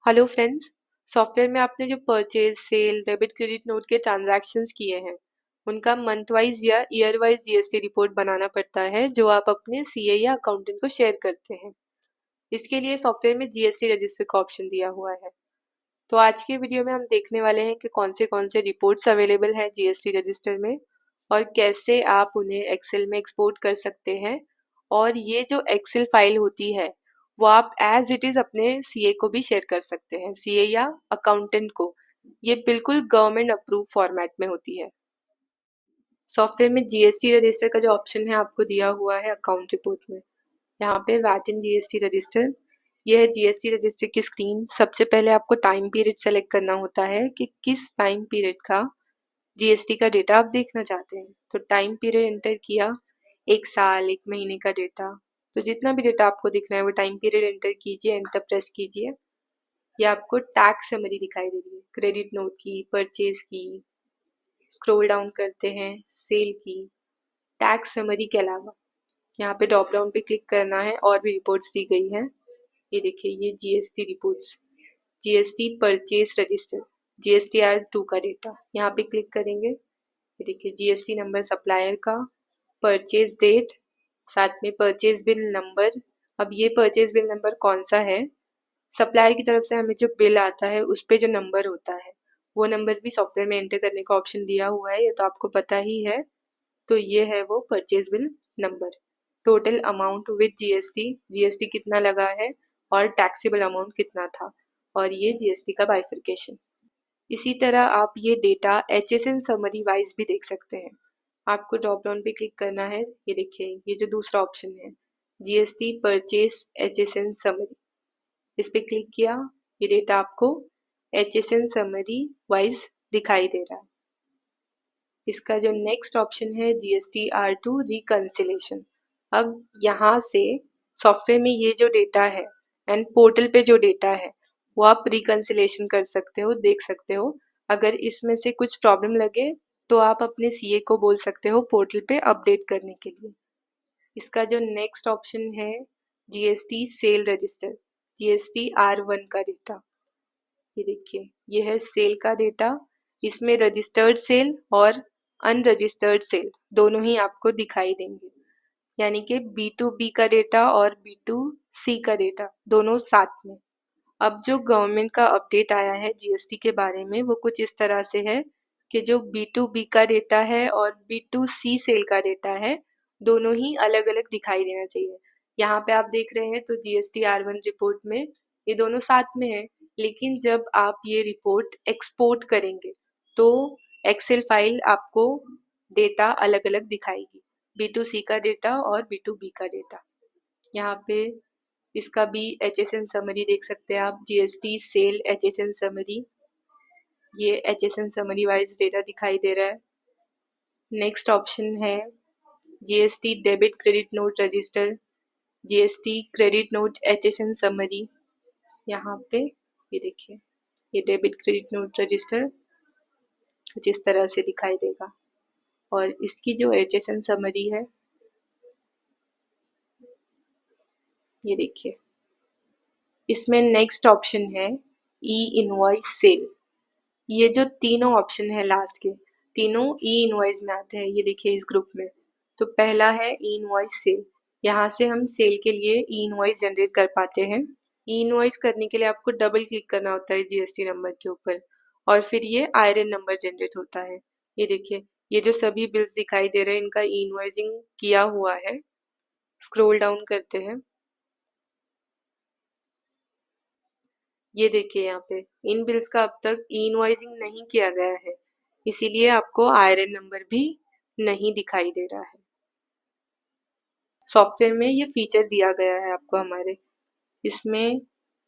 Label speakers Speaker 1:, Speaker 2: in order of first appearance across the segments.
Speaker 1: Hello friends. Software में आपने जो purchase sale debit credit note के ट्रांजैक्शंस किए हैं उनका मंथ वाइज या ईयर वाइज जीएसटी रिपोर्ट बनाना पड़ता है जो आप अपने सीए या अकाउंटेंट को शेयर करते हैं। इसके लिए सॉफ्टवेयर में जीएसटी रजिस्टर का ऑप्शन दिया हुआ है। तो आज के वीडियो में हम देखने वाले हैं कि कौन से रिपोर्ट्स अवेलेबल हैं जीएसटी रजिस्टर में और कैसे आप उन्हें एक्सेल में एक्सपोर्ट कर सकते हैं। और ये जो एक्सेल फाइल होती है वो आप एज इट इज अपने सीए को भी शेयर कर सकते हैं, सीए या अकाउंटेंट को। ये बिल्कुल गवर्नमेंट अप्रूव फॉर्मेट में होती है। सॉफ्टवेयर में जीएसटी रजिस्टर का जो ऑप्शन है आपको दिया हुआ है अकाउंट रिपोर्ट में। यहाँ पे वैट इन जीएसटी रजिस्टर, ये है जीएसटी रजिस्टर की स्क्रीन। सबसे पहले आपको टाइम पीरियड सेलेक्ट करना होता है कि किस टाइम पीरियड का जीएसटी का डेटा आप देखना चाहते हैं। तो टाइम पीरियड एंटर किया, 1 साल 1 महीने का डेटा। तो जितना भी डेटा आपको दिखना है वो टाइम पीरियड एंटर कीजिए, एंटर प्रेस कीजिए। ये आपको टैक्स समरी दिखाई दे रही है, क्रेडिट नोट की, परचेज की। स्क्रॉल डाउन करते हैं, सेल की, टैक्स समरी के अलावा यहाँ पे ड्रॉप डाउन पे क्लिक करना है और भी रिपोर्ट्स दी गई हैं। ये देखिए, ये GST reports, GST purchase register, GSTR 2 का डेटा। यहाँ पे क्लिक करेंगे, ये देखिए जीएसटी नंबर सप्लायर का, परचेज डेट, साथ में परचेज बिल नंबर। अब ये परचेज बिल नंबर कौन सा है, सप्लायर की तरफ से हमें जो बिल आता है उस पे जो नंबर होता है वो नंबर भी सॉफ्टवेयर में एंटर करने का ऑप्शन दिया हुआ है, ये तो आपको पता ही है। तो ये है वो purchase bill number. Total amount with GST, GST कितना लगा है और टैक्सेबल अमाउंट कितना था, और ये जीएसटी का बाइफरकेशन। इसी तरह आप ये डेटा एचएसएन समरी वाइज भी देख सकते हैं। आपको ड्रॉप डाउन पे क्लिक करना है, ये देखिए ये जो दूसरा ऑप्शन है जीएसटी परचेज एचएसएन समरी, इस पे क्लिक किया, ये डेटा आपको एचएसएन समरी वाइज दिखाई दे रहा है। इसका जो नेक्स्ट ऑप्शन है GSTR 2 रिकंसिलेशन। अब यहाँ से सॉफ्टवेयर में ये जो डेटा है एंड पोर्टल पे जो डेटा है वो आप रिकंसिलेशन कर सकते हो, देख सकते हो। अगर इसमें से कुछ प्रॉब्लम लगे तो आप अपने सीए को बोल सकते हो पोर्टल पे अपडेट करने के लिए। इसका जो नेक्स्ट ऑप्शन है जीएसटी सेल रजिस्टर, GSTR 1 का डेटा। ये देखिए, ये है सेल का डेटा। इसमें रजिस्टर्ड सेल और अनरजिस्टर्ड सेल दोनों ही आपको दिखाई देंगे, यानी कि B2B का डेटा और B2C का डेटा दोनों साथ में। अब जो गवर्नमेंट का अपडेट आया है जीएसटी के बारे में वो कुछ इस तरह से है कि जो B2B का डेटा है और B2C सेल का डेटा है दोनों ही अलग अलग दिखाई देना चाहिए। यहाँ पे आप देख रहे हैं तो GSTR 1 रिपोर्ट में ये दोनों साथ में है, लेकिन जब आप ये रिपोर्ट एक्सपोर्ट करेंगे तो एक्सेल फाइल आपको डेटा अलग अलग दिखाएगी, B2C का डेटा और B2B का डेटा। यहाँ पे इसका भी एचएसएन समरी देख सकते हैं आप, जीएसटी सेल एचएसएन समरी। ये एचएसएन समरी वाइज डेटा दिखाई दे रहा है। नेक्स्ट ऑप्शन है GST debit credit note register, GST credit note HSN summary. यहाँ पे ये देखिए, ये डेबिट क्रेडिट नोट रजिस्टर कुछ इस तरह से दिखाई देगा। और इसकी जो एचएसएन समरी है ये देखिए, इसमें नेक्स्ट ऑप्शन है ई इनवॉइस सेल। ये जो तीनों ऑप्शन है लास्ट के, तीनों ई इनवॉइस में आते हैं। ये देखिए इस ग्रुप में तो पहला है ई इनवॉइस सेल। यहाँ से हम सेल के लिए ई इनवॉइस जनरेट कर पाते हैं। ई इनवॉइस करने के लिए आपको डबल क्लिक करना होता है जीएसटी नंबर के ऊपर और फिर ये आयरन नंबर जनरेट होता है। ये देखिए, ये जो सभी बिल्स दिखाई दे रहे हैं इनका ई इनवॉइसिंग किया हुआ है। स्क्रॉल डाउन करते हैं, ये देखिए यहाँ पे इन बिल्स का अब तक ई इनवॉइसिंग नहीं किया गया है, इसीलिए आपको आयरन नंबर भी नहीं दिखाई दे रहा है। सॉफ्टवेयर में ये फीचर दिया गया है आपको हमारे। इसमें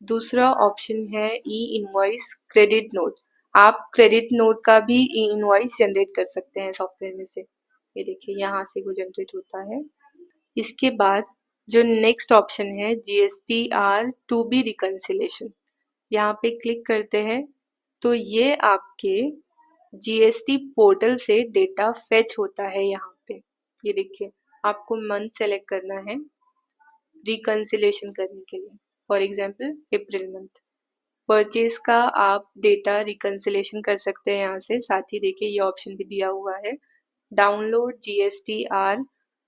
Speaker 1: दूसरा ऑप्शन है ई इनवॉइस क्रेडिट नोट। आप क्रेडिट नोट का भी ई इनवॉइस जनरेट कर सकते हैं सॉफ्टवेयर में से। ये देखिए यहाँ से वो जनरेट होता है। इसके बाद जो नेक्स्ट ऑप्शन है GSTR 2 रिकंसिलेशन, यहाँ पे क्लिक करते हैं तो ये आपके जीएसटी पोर्टल से डेटा फेच होता है। यहाँ पे ये देखिए, आपको मंथ सेलेक्ट करना है रिकंसिलेशन करने के लिए, for example April month. Purchase का आप डेटा रिकंसिलेशन कर सकते हैं यहाँ से। साथ ही देखिए ये ऑप्शन भी दिया हुआ है, download GSTR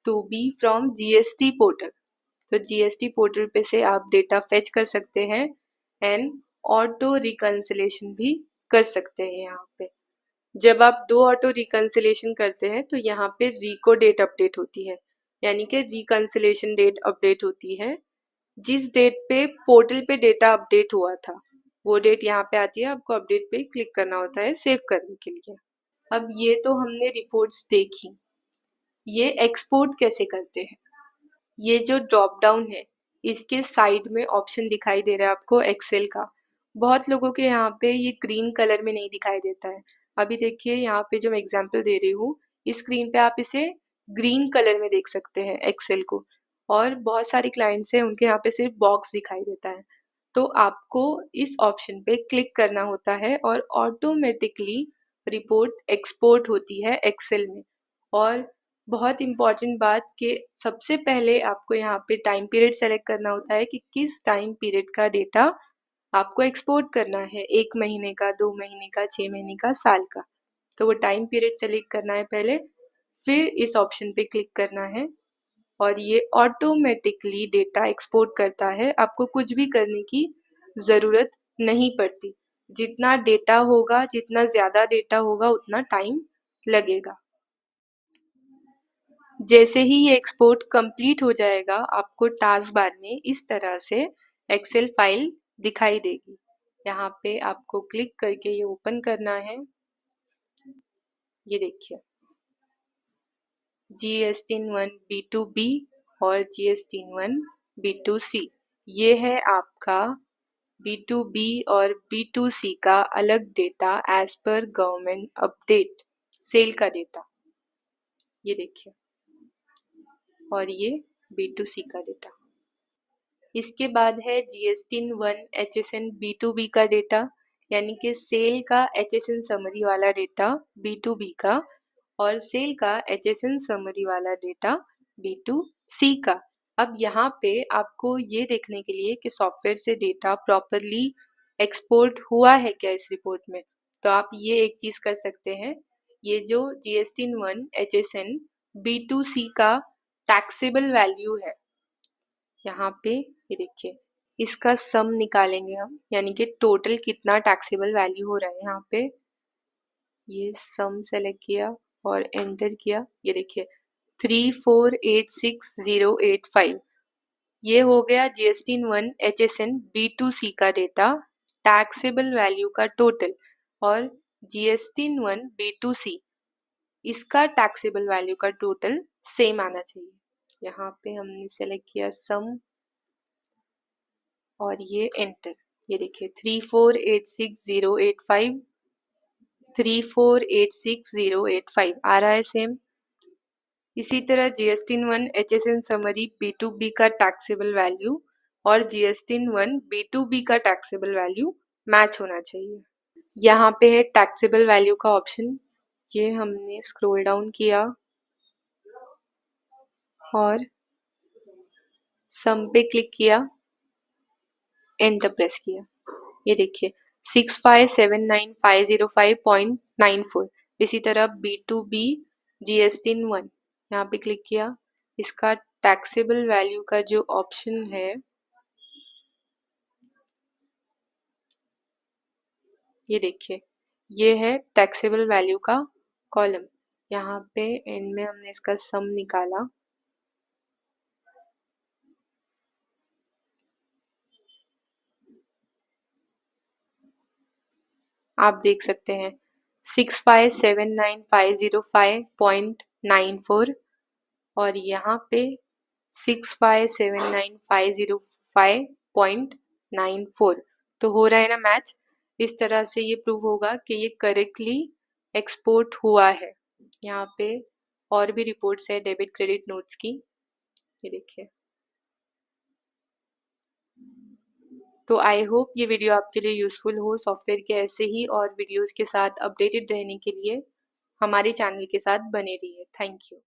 Speaker 1: two B from GST portal. तो GST पोर्टल पे से आप डेटा फेच कर सकते हैं एंड ऑटो रिकंसिलेशन भी कर सकते हैं यहाँ पे। जब आप दो ऑटो रिकंसिलेशन करते हैं तो यहाँ पे रिको डेट अपडेट होती है, यानी कि रिकंसिलेशन डेट अपडेट होती है। जिस डेट पे पोर्टल पे डेटा अपडेट हुआ था वो डेट यहाँ पे आती है, आपको अपडेट पे क्लिक करना होता है सेव करने के लिए। अब ये तो हमने रिपोर्ट्स देखी, ये एक्सपोर्ट कैसे करते हैं। ये जो ड्रॉप डाउन है इसके साइड में ऑप्शन दिखाई दे रहा है आपको एक्सेल का। बहुत लोगों के यहाँ पे ये ग्रीन कलर में नहीं दिखाई देता है। अभी देखिए यहाँ पे जो मैं एग्जांपल दे रही हूँ, इस स्क्रीन पे आप इसे ग्रीन कलर में देख सकते हैं एक्सेल को, और बहुत सारे क्लाइंट्स हैं उनके यहाँ पे सिर्फ बॉक्स दिखाई देता है। तो आपको इस ऑप्शन पे क्लिक करना होता है और ऑटोमेटिकली रिपोर्ट एक्सपोर्ट होती है एक्सेल में। और बहुत इम्पॉर्टेंट बात कि सबसे पहले आपको यहाँ पे टाइम पीरियड सेलेक्ट करना होता है कि किस टाइम पीरियड का डेटा आपको एक्सपोर्ट करना है, 1 महीने का, 2 महीने का, 6 महीने का, साल का। तो वो टाइम पीरियड सेलेक्ट करना है पहले, फिर इस ऑप्शन पे क्लिक करना है और ये ऑटोमेटिकली डेटा एक्सपोर्ट करता है। आपको कुछ भी करने की ज़रूरत नहीं पड़ती। जितना डेटा होगा, जितना ज़्यादा डेटा होगा उतना टाइम लगेगा। जैसे ही ये एक्सपोर्ट कंप्लीट हो जाएगा आपको टास्क बार में इस तरह से एक्सेल फाइल दिखाई देगी। यहाँ पे आपको क्लिक करके ये ओपन करना है। ये देखिए GST-1 B2B और GST-1 B2C, ये है आपका B2B और B2C का अलग data as per government update, sale का डेटा। ये देखिए, और ये B2C का डेटा। इसके बाद है GST-1 HSN B2B का डेटा, यानी कि सेल का HSN समरी वाला डेटा B2B का, और सेल का HSN समरी वाला डेटा B2C का। अब यहाँ पे आपको ये देखने के लिए कि सॉफ्टवेयर से डेटा प्रॉपरली एक्सपोर्ट हुआ है क्या इस रिपोर्ट में, तो आप ये एक चीज़ कर सकते हैं। ये जो GST-1 HSN B2C का टैक्सेबल वैल्यू है, यहाँ पे ये देखिए इसका सम निकालेंगे हम, यानी कि टोटल कितना टैक्सेबल वैल्यू हो रहा है। यहाँ पे ये सम सेलेक्ट किया और एंटर किया, ये देखिए 3486085, ये हो गया GST-1 HSN B2C का डेटा टैक्सेबल वैल्यू का टोटल। और GST-1 B2C इसका टैक्सेबल वैल्यू का टोटल सेम आना चाहिए। यहाँ पे हमने सेलेक्ट किया सम और ये एंटर। ये देखिए 3486085 3486085 आ रहा है सेम। इसी तरह GST-1 HSN समरी B2B का टैक्सेबल वैल्यू और GST-1 B2B का टैक्सेबल वैल्यू मैच होना चाहिए। यहाँ पे है टैक्सेबल वैल्यू का ऑप्शन, ये हमने स्क्रॉल डाउन किया और सम पे क्लिक किया, एंटर प्रेस किया। ये देखिए 6579505.94। इसी तरह B2B GST-1 यहाँ पे क्लिक किया, इसका टैक्सेबल वैल्यू का जो ऑप्शन है ये देखिए, ये है टैक्सेबल वैल्यू का कॉलम। यहाँ पे एंड में हमने इसका सम निकाला, आप देख सकते हैं 6579505.94 और यहाँ पे 6579505.94। तो हो रहा है ना मैच। इस तरह से ये प्रूव होगा कि ये करेक्टली एक्सपोर्ट हुआ है। यहाँ पे और भी रिपोर्ट्स है डेबिट क्रेडिट नोट्स की, ये देखिए। तो आई होप ये वीडियो आपके लिए यूजफुल हो। सॉफ्टवेयर के ऐसे ही और वीडियोस के साथ अपडेटेड रहने के लिए हमारे चैनल के साथ बने रहिए। Thank you.